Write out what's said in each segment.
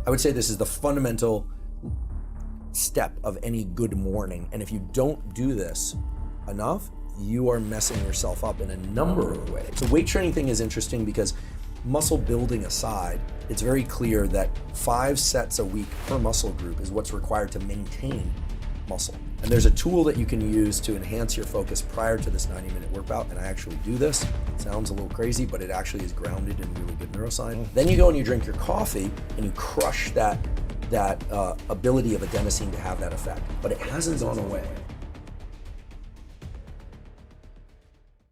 I would say this is the fundamental step of any good morning. And if you don't do this enough, you are messing yourself up in a number of ways. So weight training thing is interesting because muscle building aside, it's very clear that 5 sets a week per muscle group is what's required to maintain muscle. And there's a tool that you can use to enhance your focus prior to this 90-minute workout, and I actually do this. It sounds a little crazy, but it actually is grounded in really good neuroscience. Then you go and you drink your coffee and you crush that ability of adenosine to have that effect, but it hasn't gone away.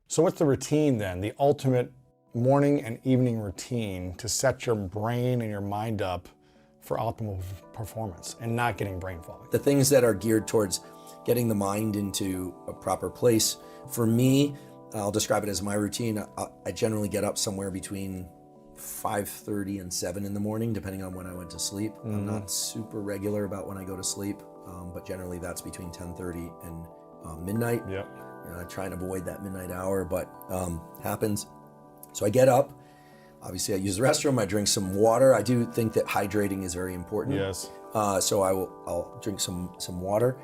So what's the routine then, the ultimate morning and evening routine to set your brain and your mind up for optimal performance and not getting brain fog? The things that are geared towards getting the mind into a proper place. For me, I'll describe it as my routine. I generally get up somewhere between 5:30 and 7 in the morning, depending on when I went to sleep. I'm not super regular about when I go to sleep, but generally that's between 10:30 and midnight. Yep. I try and avoid that midnight hour, but happens. So I get up. Obviously, I use the restroom. I drink some water. I do think that hydrating is very important. Yes. So I'll drink some water,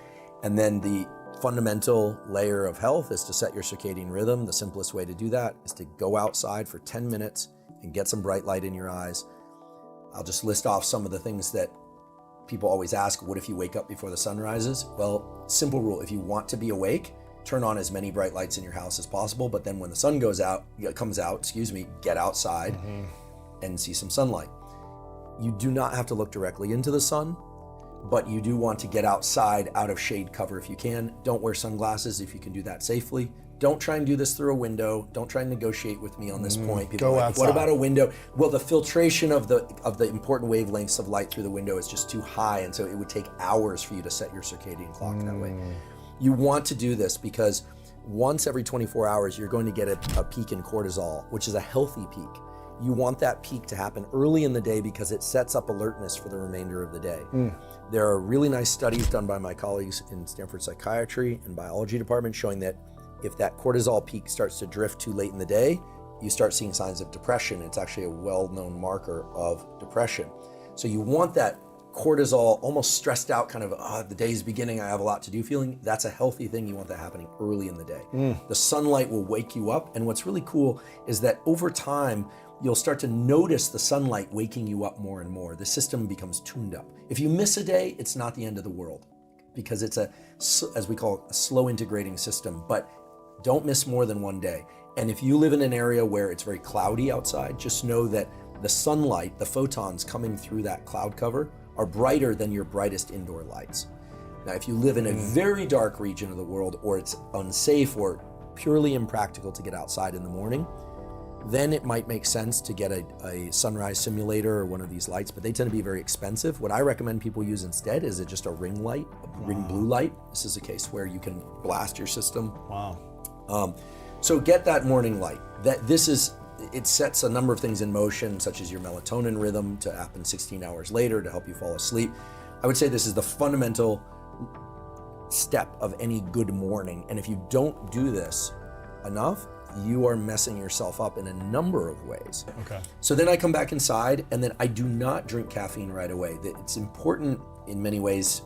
and then the fundamental layer of health is to set your circadian rhythm. The simplest way to do that is to go outside for 10 minutes and get some bright light in your eyes. I'll just list off some of the things that people always ask. What if you wake up before the sun rises? Well, simple rule: if you want to be awake, turn on as many bright lights in your house as possible, but then when the sun comes out, get outside and see some sunlight. You do not have to look directly into the sun, but you do want to get outside out of shade cover if you can. Don't wear sunglasses if you can do that safely. Don't try and do this through a window. Don't try and negotiate with me on this point. People Go are like, outside. what about a window? Well, the filtration of the important wavelengths of light through the window is just too high, and so it would take hours for you to set your circadian clock that way. You want to do this because once every 24 hours, you're going to get a peak in cortisol, which is a healthy peak. You want that peak to happen early in the day because it sets up alertness for the remainder of the day. There are really nice studies done by my colleagues in Stanford psychiatry and biology department showing that if that cortisol peak starts to drift too late in the day, you start seeing signs of depression. It's actually a well-known marker of depression. So you want that cortisol, almost stressed out, kind of, the day's beginning, I have a lot to do feeling. That's a healthy thing. You want that happening early in the day. The sunlight will wake you up. And what's really cool is that over time, you'll start to notice the sunlight waking you up more and more. The system becomes tuned up. If you miss a day, it's not the end of the world because it's as we call it, a slow integrating system, but don't miss more than one day. And if you live in an area where it's very cloudy outside, just know that the sunlight, the photons coming through that cloud cover are brighter than your brightest indoor lights. Now, if you live in a very dark region of the world, or it's unsafe or purely impractical to get outside in the morning, then it might make sense to get a sunrise simulator or one of these lights, but they tend to be very expensive. What I recommend people use instead is just a ring light, a ring blue light. This is a case where you can blast your system. Wow. So get that morning light. It sets a number of things in motion, such as your melatonin rhythm to happen 16 hours later to help you fall asleep. I would say this is the fundamental step of any good morning. And if you don't do this enough, you are messing yourself up in a number of ways. Okay. So then I come back inside, and then I do not drink caffeine right away. It's important in many ways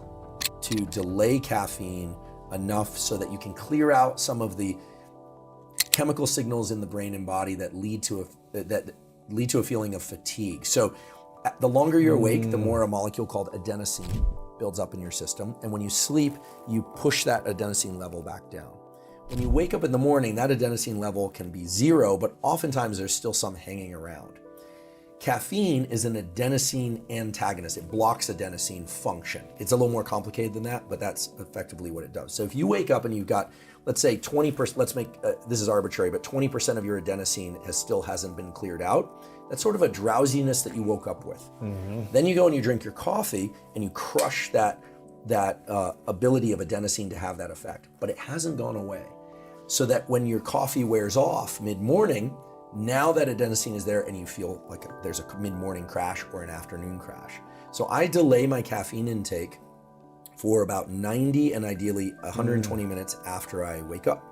to delay caffeine enough so that you can clear out some of the chemical signals in the brain and body that lead to a feeling of fatigue. So the longer you're awake, the more a molecule called adenosine builds up in your system. And when you sleep, you push that adenosine level back down. When you wake up in the morning, that adenosine level can be 0, but oftentimes there's still some hanging around. Caffeine is an adenosine antagonist. It blocks adenosine function. It's a little more complicated than that, but that's effectively what it does. So if you wake up and you've got, let's say 20%, let's make, this is arbitrary, but 20% of your adenosine still hasn't been cleared out. That's sort of a drowsiness that you woke up with. Then you go and you drink your coffee and you crush that ability of adenosine to have that effect, but it hasn't gone away. So that when your coffee wears off mid-morning, now that adenosine is there and you feel like there's a mid-morning crash or an afternoon crash. So I delay my caffeine intake for about 90 and ideally 120 minutes after I wake up.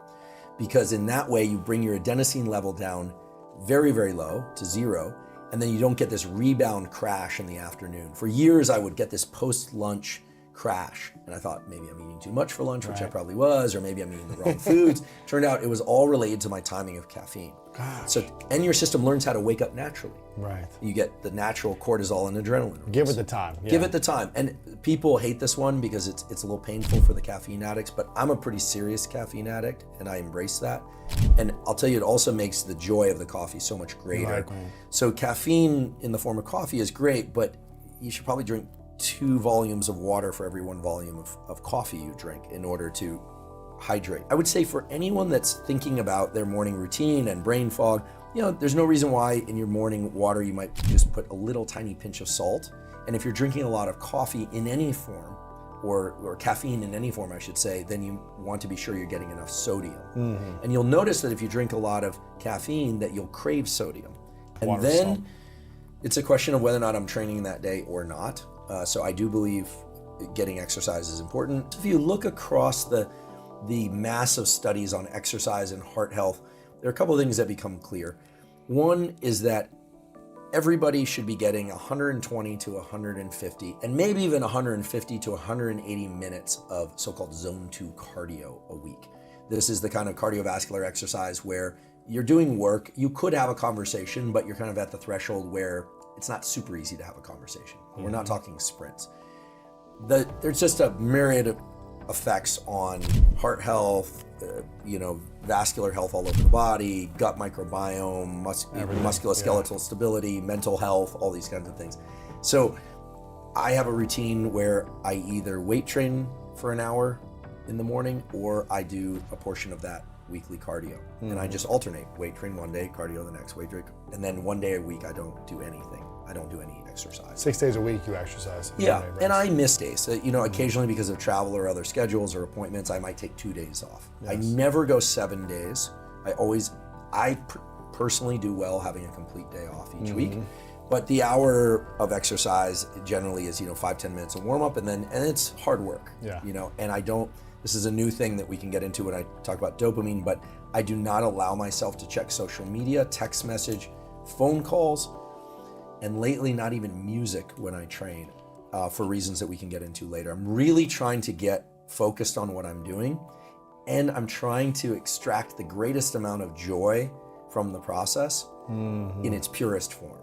Because in that way you bring your adenosine level down very, very low to 0, and then you don't get this rebound crash in the afternoon. For years, I would get this post-lunch crash, and I thought maybe I'm eating too much for lunch, which I probably was, or maybe I'm eating the wrong foods. Turned out it was all related to my timing of caffeine. Gosh. So, and your system learns how to wake up naturally. Right. You get the natural cortisol and adrenaline. Give it the time. Yeah. Give it the time. And people hate this one because it's a little painful for the caffeine addicts, but I'm a pretty serious caffeine addict, and I embrace that. And I'll tell you, it also makes the joy of the coffee so much greater. Right. So caffeine in the form of coffee is great, but you should probably drink 2 volumes of water for every 1 volume of coffee you drink in order to hydrate. I would say for anyone that's thinking about their morning routine and brain fog, there's no reason why in your morning water you might just put a little tiny pinch of salt. And if you're drinking a lot of coffee in any form, or caffeine in any form, I should say, then you want to be sure you're getting enough sodium. Mm-hmm. And you'll notice that if you drink a lot of caffeine, that you'll crave sodium. And Water, then salt. It's a question of whether or not I'm training that day or not. So I do believe getting exercise is important. If you look across the massive studies on exercise and heart health, there are a couple of things that become clear. One is that everybody should be getting 120 to 150, and maybe even 150 to 180 minutes of so-called zone 2 cardio a week. This is the kind of cardiovascular exercise where you're doing work, you could have a conversation, but you're kind of at the threshold where it's not super easy to have a conversation. Mm-hmm. We're not talking sprints. There's just a myriad of effects on heart health, vascular health all over the body, gut microbiome, musculoskeletal stability, mental health, all these kinds of things. So I have a routine where I either weight train for an hour in the morning, or I do a portion of that weekly cardio. Mm-hmm. And I just alternate, weight train one day, cardio the next, weight train, and then one day a week I don't do anything. I don't do any exercise. 6 days a week you exercise. Yeah, and I miss days. Occasionally because of travel or other schedules or appointments, I might take 2 days off. Yes. I never go 7 days. I personally do well having a complete day off each week. But the hour of exercise generally is 5-10 minutes of warm up, and it's hard work. Yeah. And this is a new thing that we can get into when I talk about dopamine, but I do not allow myself to check social media, text message, phone calls, and lately not even music when I train, for reasons that we can get into later. I'm really trying to get focused on what I'm doing, and I'm trying to extract the greatest amount of joy from the process in its purest form.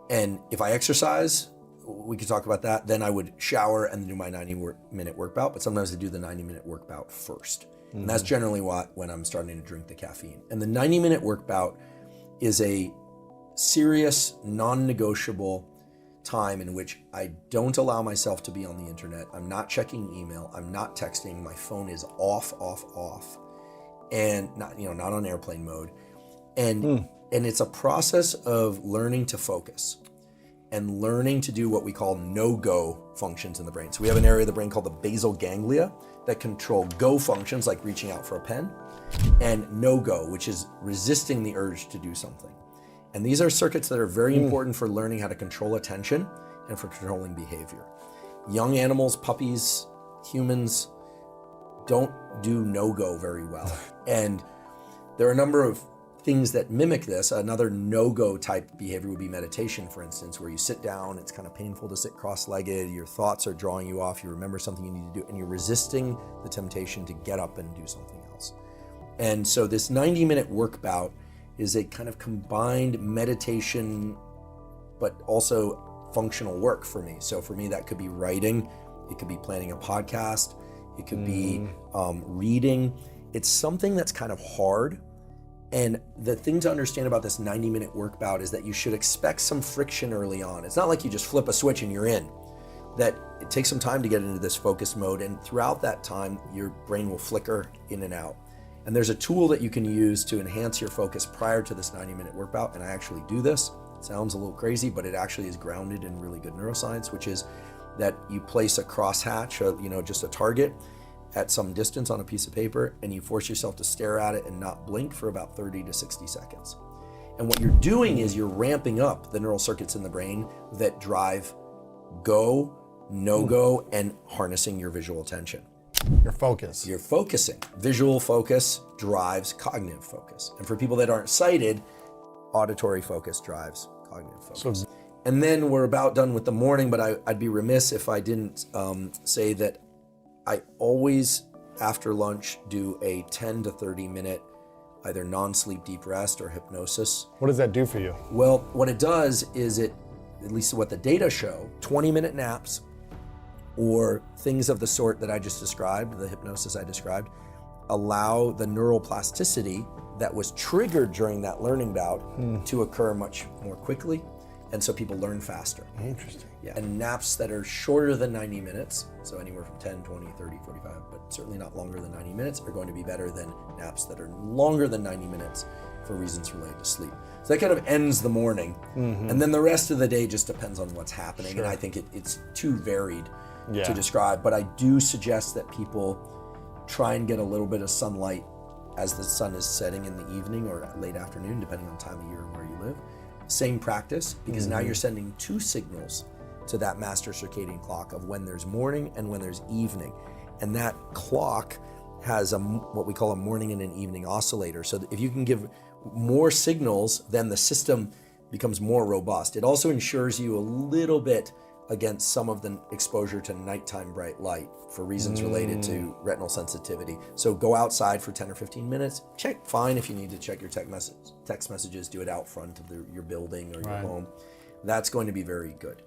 And if I exercise, we could talk about that, then I would shower and do my 90-minute work bout, but sometimes I do the 90-minute work bout first. And that's generally when I'm starting to drink the caffeine. And the 90-minute work bout is a serious, non-negotiable time in which I don't allow myself to be on the internet. I'm not checking email. I'm not texting. My phone is off, and not on airplane mode. And it's a process of learning to focus and learning to do what we call no-go functions in the brain. So we have an area of the brain called the basal ganglia that control go functions like reaching out for a pen, and no-go, which is resisting the urge to do something. And these are circuits that are very important for learning how to control attention and for controlling behavior. Young animals, puppies, humans don't do no-go very well. And there are a number of things that mimic this. Another no-go type behavior would be meditation, for instance, where you sit down, it's kind of painful to sit cross-legged, your thoughts are drawing you off, you remember something you need to do, and you're resisting the temptation to get up and do something else. And so this 90-minute work bout is a kind of combined meditation, but also functional work for me. So for me, that could be writing, it could be planning a podcast, it could be reading. It's something that's kind of hard. And the thing to understand about this 90-minute work bout is that you should expect some friction early on. It's not like you just flip a switch and you're in. That it takes some time to get into this focus mode, and throughout that time, your brain will flicker in and out. And there's a tool that you can use to enhance your focus prior to this 90-minute work bout, and I actually do this. It sounds a little crazy, but it actually is grounded in really good neuroscience, which is that you place a crosshatch, just a target, at some distance on a piece of paper, and you force yourself to stare at it and not blink for about 30 to 60 seconds. And what you're doing is you're ramping up the neural circuits in the brain that drive go, no-go, and harnessing your visual attention. Your focus. You're focusing. Visual focus drives cognitive focus. And for people that aren't sighted, auditory focus drives cognitive focus. So- And then we're about done with the morning, but I'd be remiss if I didn't say that I always, after lunch, do a 10 to 30 minute either non-sleep deep rest or hypnosis. What does that do for you? Well, what it does is at least what the data show, 20-minute naps or things of the sort that I just described, the hypnosis I described, allow the neuroplasticity that was triggered during that learning bout to occur much more quickly. And so people learn faster. Interesting. Yeah. And naps that are shorter than 90 minutes, so anywhere from 10, 20, 30, 45, but certainly not longer than 90 minutes, are going to be better than naps that are longer than 90 minutes for reasons related to sleep. So that kind of ends the morning. And then the rest of the day just depends on what's happening. Sure. And I think it's too varied Yeah. to describe, but I do suggest that people try and get a little bit of sunlight as the sun is setting in the evening or late afternoon, depending on time of year and where you live. Same practice, because now you're sending two signals to that master circadian clock of when there's morning and when there's evening. And that clock has what we call a morning and an evening oscillator. So if you can give more signals, then the system becomes more robust. It also ensures you a little bit against some of the exposure to nighttime bright light for reasons related to retinal sensitivity. So go outside for 10 or 15 minutes. Check, fine if you need to check your text messages, do it out front of your building or your home. That's going to be very good.